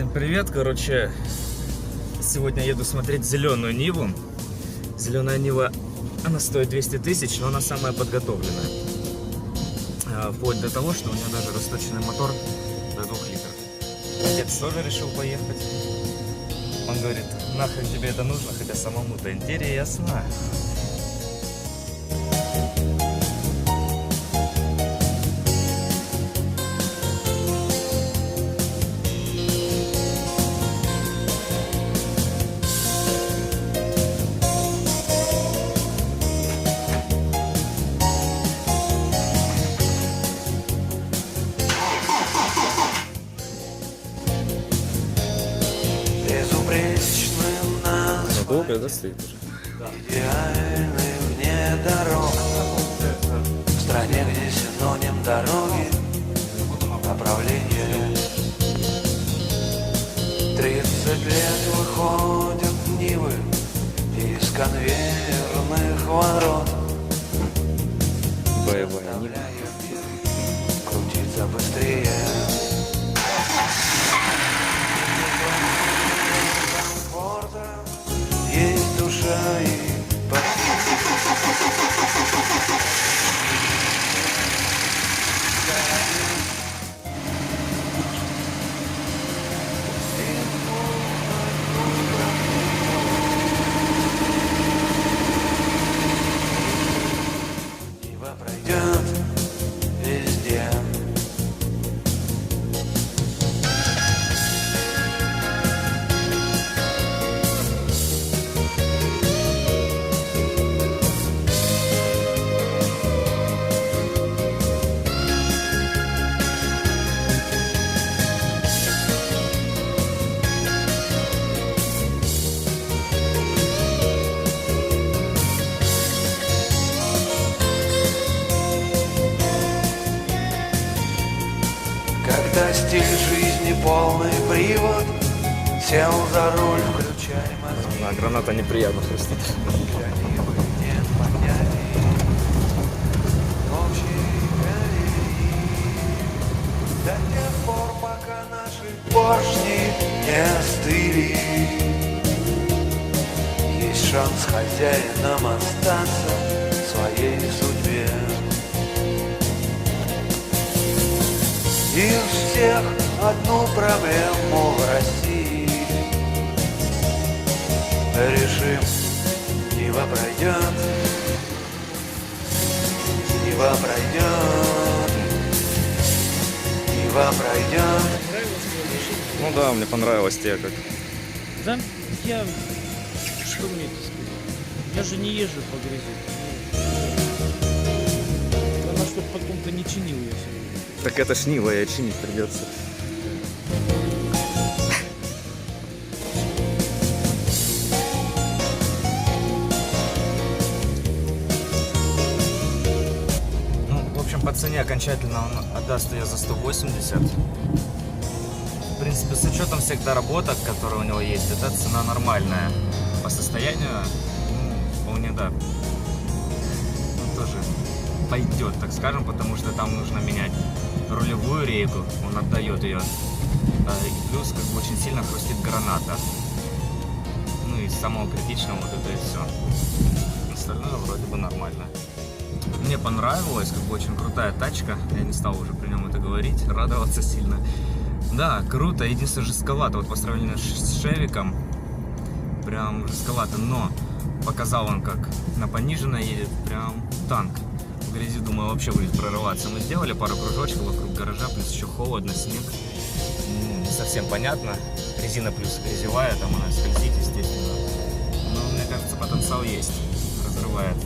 Всем привет, короче, сегодня еду смотреть зеленую Ниву. Зеленая Нива, она стоит 200 тысяч, но она самая подготовленная. Вплоть до того, что у нее даже расточенный мотор до 2 литров. Отец тоже решил поехать. Он говорит, нахрен тебе это нужно, хотя самому-то интересно. Безупречным нас Долго, да, стоит уже? идеальный вне дорог. В стране, где синоним дороги, направление. 30 лет выходят Нивы из конвейерных ворот. Боевая Нива. Заставляя мир крутиться быстрее. Есть душа и Нива пройдет везде. Когда стиль жизни полный привод, сел за руль, включай мозги. А граната неприятно хрустит. Для Нивы нет понятий общей колеи. До тех пор, пока наши поршни не остыли, есть шанс хозяином остаться в своей судьбе. Из всех одну проблему в России решим. Нива пройдет, Нива пройдет, Нива пройдет. Ну да, мне понравилось тебе как. Да, я... Что мне это сказать? Я же не езжу по грязи. Главное, чтобы потом-то не чинил я себе. Так это ж Нива, и чинить придется. Ну, в общем, по цене окончательно он отдаст ее за 180. В принципе, с учетом всех доработок, которые у него есть, эта цена нормальная. По состоянию, ну, вполне да. Ну, тоже пойдет, так скажем, потому что там нужно менять рулевую рейку, он отдает ее. И плюс как бы очень сильно хрустит граната. Ну и самого критичного вот это и все. Остальное вроде бы нормально. Мне понравилось, как бы очень крутая тачка. Я не стал уже при нем это говорить, радоваться сильно. Да, круто, единственное жестковато, вот по сравнению с Шевиком, прям жестковато, но показал он, как на пониженной едет, прям танк. В грязи, думаю, вообще будет прорываться. Мы сделали пару кружочков вокруг гаража, плюс еще холодно, снег. Не совсем понятно. Резина плюс грязевая, там она скользит, естественно. Но мне кажется, потенциал есть, разрывает.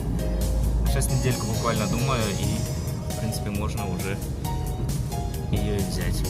Сейчас недельку буквально думаю, и в принципе можно уже ее взять.